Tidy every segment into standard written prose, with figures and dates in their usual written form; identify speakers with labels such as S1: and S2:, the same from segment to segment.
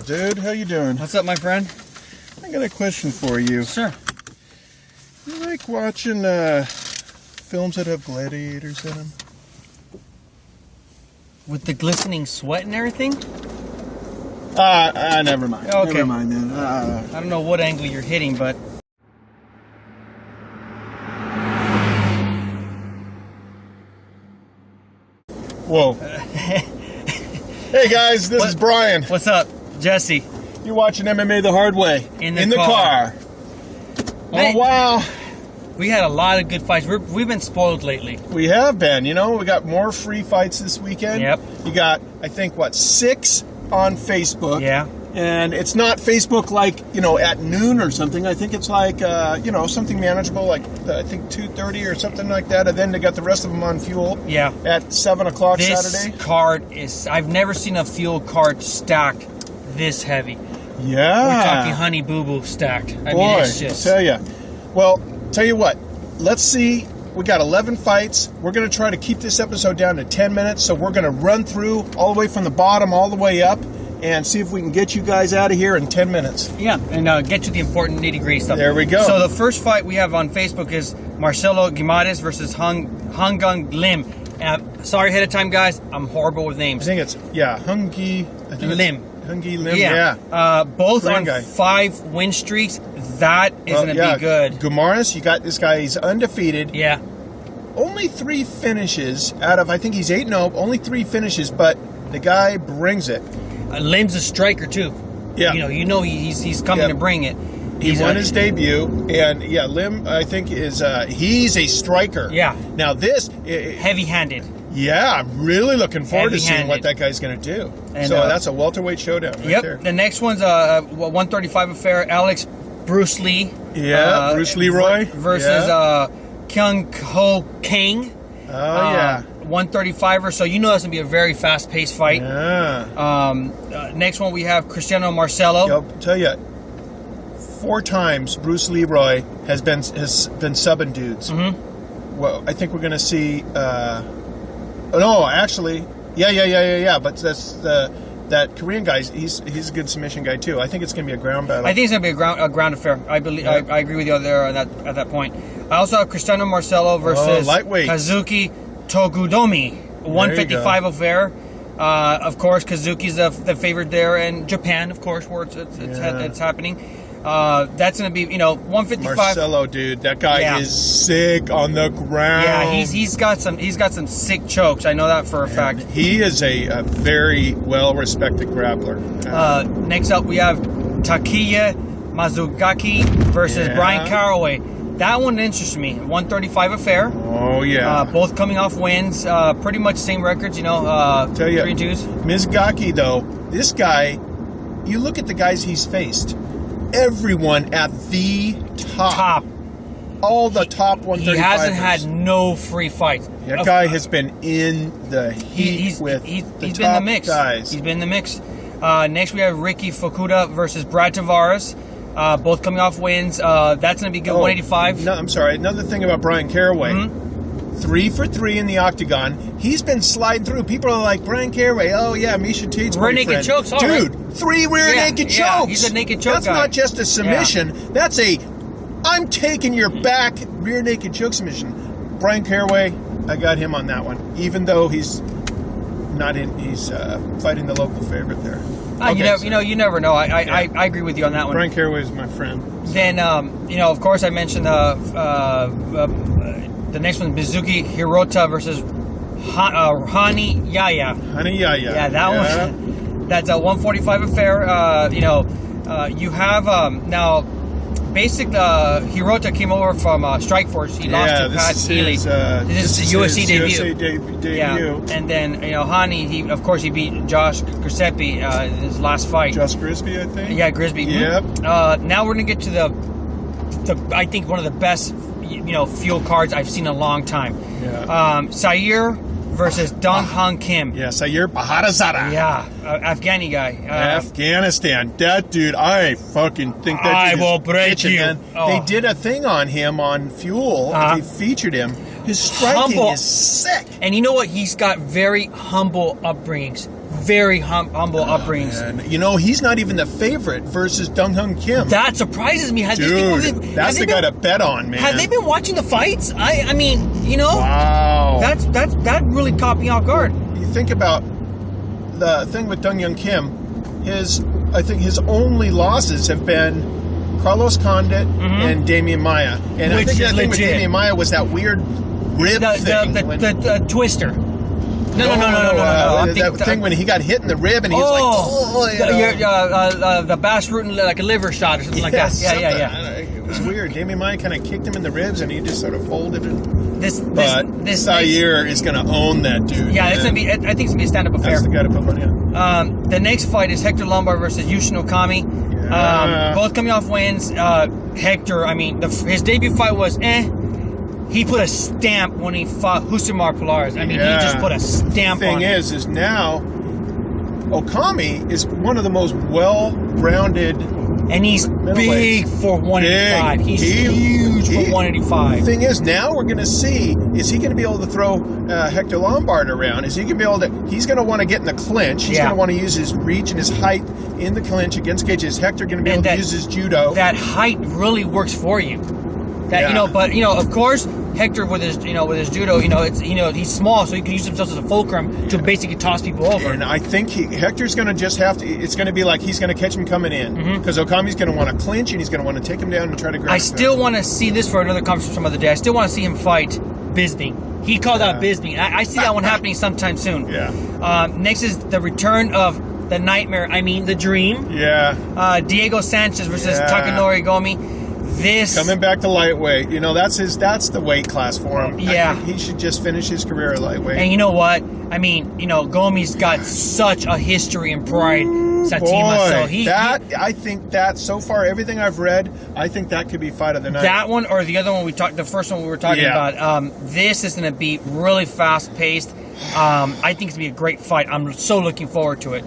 S1: up, dude? How you doing?
S2: What's up, my friend?
S1: I got a question for you.
S2: Sure.
S1: You like watching films that have gladiators in them?
S2: With the glistening sweat and everything?
S1: Never mind.
S2: Okay.
S1: Never mind then.
S2: I don't know what angle you're hitting, but...
S1: Whoa. Hey guys, this is Brian.
S2: What's up, Jesse?
S1: You're watching MMA the hard way.
S2: In the car.
S1: Oh, wow.
S2: We had a lot of good fights. We've been spoiled lately.
S1: We have been. You know, we got more free fights this weekend.
S2: Yep.
S1: You got, I think, 6 on Facebook.
S2: Yeah.
S1: And it's not Facebook like, at noon or something. I think it's like, something manageable, like I think 2:30 or something like that. And then they got the rest of them on Fuel.
S2: Yeah.
S1: At 7 o'clock
S2: This
S1: Saturday.
S2: card is... I've never seen a Fuel card stacked this heavy.
S1: Yeah.
S2: We're talking Honey Boo Boo stacked. I mean, it's just...
S1: I tell you. Well, tell you what. Let's see. We got 11 fights. We're going to try to keep this episode down to 10 minutes. So we're going to run through all the way from the bottom all the way up and see if we can get you guys out of here in 10 minutes.
S2: Yeah, and get to the important nitty-gritty stuff.
S1: There we go.
S2: So the first fight we have on Facebook is Marcelo Guimaraes versus Hangung Lim. And sorry ahead of time, guys. I'm horrible with names.
S1: I think it's, Hungi
S2: Lim.
S1: Hungi Lim, yeah.
S2: Both
S1: Korean
S2: on
S1: guy.
S2: 5 win streaks. That is going to be good.
S1: Guimaraes, you got this guy. He's undefeated.
S2: Yeah.
S1: Only 3 finishes out of, I think he's 8-0. Only 3 finishes, but the guy brings it.
S2: Lim's a striker too.
S1: Yeah.
S2: He's coming to bring it.
S1: He won his debut, and Lim, I think, is he's a striker.
S2: Yeah.
S1: Now this
S2: heavy-handed.
S1: Yeah, I'm really looking forward to seeing what that guy's going to do. And, so that's a welterweight showdown right there.
S2: The next one's a 135 affair. Alex Bruce Lee.
S1: Yeah, Bruce Leroy
S2: versus Kyung Ho Kang.
S1: Oh yeah.
S2: 135er, so that's gonna be a very fast-paced fight.
S1: Yeah.
S2: Next one we have Cristiano Marcelo.
S1: I'll tell you, 4 times Bruce Leroy has been subbing dudes.
S2: Mm-hmm.
S1: Well, I think we're gonna see. No, actually, yeah. But that's that Korean guy. He's a good submission guy too. I think it's gonna be a ground battle.
S2: I think it's gonna be a ground affair. I believe. Yeah. I agree with you there at that point. I also have Cristiano Marcelo versus
S1: lightweight
S2: Kazuki Togudomi, 155 affair. Of course, Kazuki's the favorite there in Japan, of course, where it's happening. That's going to be, 155.
S1: Marcelo, dude, that guy is sick on the ground.
S2: Yeah, he's got some sick chokes. I know that for a fact.
S1: He is a very well-respected grappler.
S2: Next up, we have Takeya Mizugaki versus Bryan Caraway. That one interests me. 135 affair.
S1: Oh, yeah.
S2: Both coming off wins. Pretty much same records, 3 and 2s.
S1: Mizugaki, though, this guy, you look at the guys he's faced. Everyone at the top. All the top 135ers.
S2: He hasn't had no free fights.
S1: That guy has been in the heat
S2: he's
S1: with
S2: been
S1: the
S2: in
S1: top
S2: the mix.
S1: guys.
S2: He's been in the mix. Next, we have Ricky Fukuda versus Brad Tavares. Both coming off wins. That's going to be good. 185.
S1: No, I'm sorry. Another thing about Bryan Caraway. Mm-hmm. 3 for 3 in the octagon. He's been sliding through. People are like, Bryan Caraway, oh yeah, Misha Tate's
S2: rear naked chokes.
S1: Dude, 3 rear naked chokes.
S2: Yeah, he's a naked choke
S1: That's
S2: guy.
S1: not just a submission. Yeah. That's I'm taking your back rear naked choke submission. Bryan Caraway, I got him on that one. Even though he's not in, he's fighting the local favorite there.
S2: You never know. I agree with you on that one.
S1: Bryan Caraway is my friend. So.
S2: Then, of course, I mentioned the next one, Mizuki Hirota versus Hani Yaya.
S1: Hani Yaya.
S2: Yeah, that one. That's a 145 affair. You have now. Hirota came over from Strikeforce. He lost to Pat Healy. This is the UFC debut. Yeah, and then Hani, he beat Josh Giuseppe in his last fight.
S1: Josh Grisby, I think.
S2: Yeah, Grisby.
S1: Yep.
S2: Now we're gonna get to the I think one of the best Fuel cards I've seen in a long time.
S1: Yeah.
S2: Sayer versus Dong Hong Kim.
S1: Yeah, Sayer Baharazada.
S2: Yeah, Afghani guy.
S1: Afghanistan. That dude, I fucking think that
S2: I will break
S1: kitchen,
S2: you.
S1: Man. Oh. They did a thing on him on Fuel. They featured him. His striking is sick.
S2: And you know what? He's got very humble upbringings. Very humble upbringings.
S1: Man. You know, he's not even the favorite versus Dong Hyun Kim.
S2: That surprises me.
S1: That's the guy to bet on, man.
S2: Have they been watching the fights? I mean, you know,
S1: wow.
S2: That really caught me off guard.
S1: You think about the thing with Dong Hyun Kim. I think his only losses have been Carlos Condit and Damian Maya. And I think that thing with Damian Maya was that weird rib thing.
S2: The twister. No.
S1: That thing when he got hit in the rib and he was like,
S2: the bass root and like a liver shot or something like that. Yeah.
S1: It was weird. Damian Maya kind of kicked him in the ribs and he just sort of folded it.
S2: This
S1: Zaire is going to own that dude.
S2: Yeah, it's gonna be. I think it's gonna be a stand-up affair.
S1: That's the guy to put money on.
S2: The next fight is Hector Lombard versus Yushin Okami.
S1: Yeah.
S2: Both coming off wins. Hector, I mean, his debut fight was He put a stamp when he fought Husimar Polaris. I mean, he just put a stamp on it.
S1: The thing is now Okami is one of the most well-rounded.
S2: And he's big for 185. He's huge for 185.
S1: The thing is, now we're going to see, is he going to be able to throw Hector Lombard around? Is he going to be able to, he's going to want to get in the clinch. He's going to want to use his reach and his height in the clinch against Cage. Is Hector going to be able to use his judo?
S2: That height really works for you. Of course, Hector with his judo, he's small, so he can use himself as a fulcrum to basically toss people over.
S1: And I think Hector's going to just have to. It's going to be like he's going to catch him coming in because Okami's going to want to clinch and he's going to want to take him down and try to grab.
S2: I still want to see this for another conference some other day. I still want to see him fight Bisping. He called out Bisping. I see that one happening sometime soon.
S1: Yeah.
S2: Next is the return of the nightmare. I mean, the dream.
S1: Yeah.
S2: Diego Sanchez versus Takanori Gomi. This
S1: coming back to lightweight, that's the weight class for him.
S2: Yeah,
S1: I think he should just finish his career at lightweight.
S2: And you know what? I mean, Gomi's got such a history and pride, Satima. So
S1: I think that so far, everything I've read, I think that could be fight of the night.
S2: That one or the other one the first one we were talking about. This is going to be really fast paced. I think it's going to be a great fight. I'm so looking forward to it.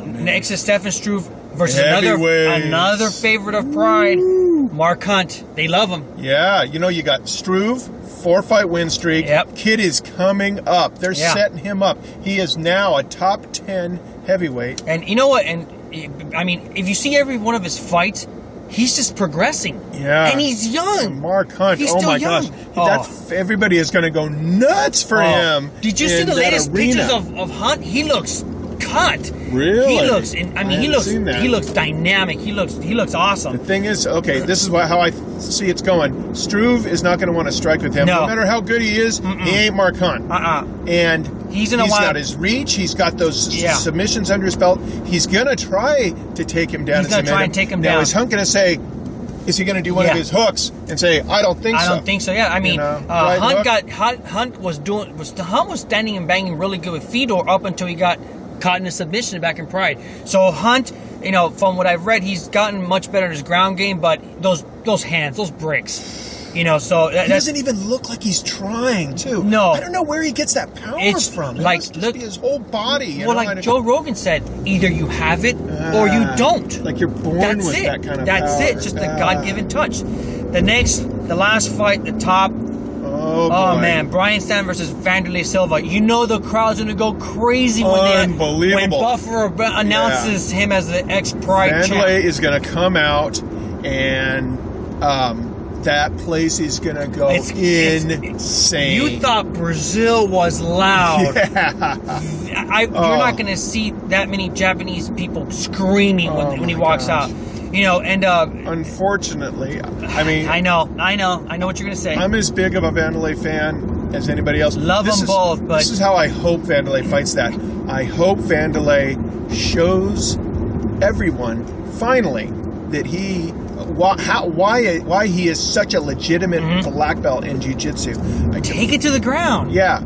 S2: Next is Stefan Struve versus another favorite of Pride, Mark Hunt. They love him.
S1: Yeah, you got Struve, 4-fight win streak.
S2: Yep.
S1: Kid is coming up. They're setting him up. He is now a top 10 heavyweight.
S2: And you know what? And I mean, if you see every one of his fights, he's just progressing.
S1: Yeah.
S2: And he's young.
S1: And Mark Hunt.
S2: He's still young.
S1: Gosh. Everybody is going to go nuts for him.
S2: Did you see the latest pictures of Hunt? He looks cut.
S1: Really?
S2: He looks he looks dynamic. He looks awesome.
S1: The thing is, okay, this is how I see it's going. Struve is not going to want to strike with him. No matter how good he is, he ain't Mark Hunt. And he's got his reach. He's got those submissions under his belt. He's going to try to take him down.
S2: He's going to try and take him down.
S1: Now, is Hunt going to say, is he going to do one of his hooks and say, I don't think so?
S2: I don't think so, yeah. I mean, Hunt was standing and banging really good with Fedor up until he got caught in a submission back in Pride. So Hunt, from what I've read, he's gotten much better at his ground game, but those hands, those bricks, so
S1: he doesn't even look like he's trying to.
S2: No,
S1: I don't know where he gets that power from. Look, his whole body.
S2: Joe Rogan said, either you have it or you don't.
S1: Like you're born with that kind of power.
S2: That's it. Just a God-given touch. The last fight, the top. Oh man, Brian Stann versus Vanderlei Silva. The crowd's gonna go crazy when Buffer announces him as the ex-Pride champ.
S1: Vanderlei is gonna come out, and that place is gonna go insane.
S2: You thought Brazil was loud.
S1: Yeah.
S2: You're not gonna see that many Japanese people screaming when he walks out.
S1: Unfortunately, I mean,
S2: I know what you're gonna say.
S1: I'm as big of a Vanderlei fan as anybody else.
S2: Love them both, but
S1: this is how I hope Vanderlei fights that. I hope Vanderlei shows everyone finally that why he is such a legitimate black belt in jiu-jitsu.
S2: Take it to the ground.
S1: Yeah.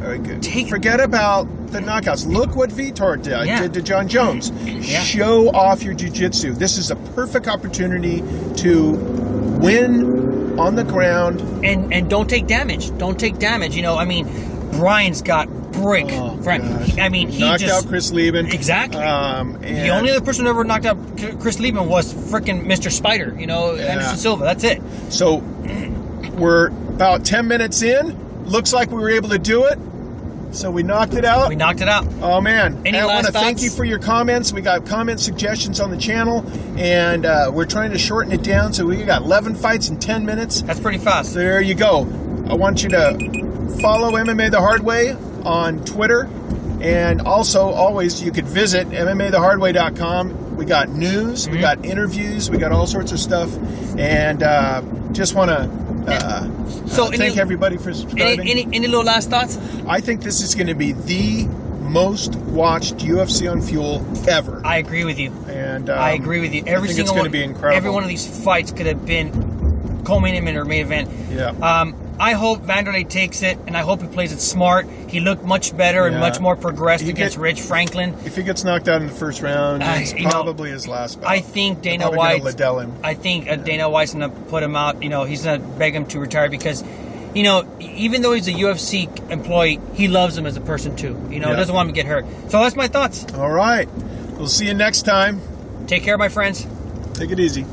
S1: Forget about the knockouts. Look what Vitor did to John Jones.
S2: Yeah.
S1: Show off your jiu-jitsu. This is a perfect opportunity to win on the ground.
S2: And don't take damage. I mean, Brian's got brick. He
S1: knocked out Chris Lieben.
S2: Exactly. The only other person who ever knocked out Chris Lieben was freaking Mr. Spider. Anderson Silva. That's it.
S1: So we're about 10 minutes in. looks like we were able to do it. So we knocked it out.
S2: We knocked it out.
S1: Oh man!
S2: Any
S1: I
S2: last
S1: want to
S2: thoughts?
S1: thank you for your comments. We got comment suggestions on the channel, and we're trying to shorten it down. So we got 11 fights in 10 minutes.
S2: That's pretty fast.
S1: So there you go. I want you to follow MMA the Hard Way on Twitter, and also always you could visit MMAthehardway.com. We got news, we got interviews, we got all sorts of stuff, and just want to thank everybody for subscribing.
S2: Any little last thoughts?
S1: I think this is going to be the most watched UFC on Fuel ever.
S2: I agree with you.
S1: And
S2: I agree with you.
S1: Every single one, be incredible.
S2: Every one of these fights could have been co-main event or main event.
S1: Yeah.
S2: I hope Vanderlei takes it, and I hope he plays it smart. He looked much better and much more progressed against Rich Franklin.
S1: If he gets knocked out in the first round, it's probably his last bout.
S2: I think Dana White. I think Dana White's gonna put him out. He's gonna beg him to retire because, even though he's a UFC employee, he loves him as a person too. Doesn't want him to get hurt. So that's my thoughts.
S1: All right, we'll see you next time.
S2: Take care, my friends.
S1: Take it easy.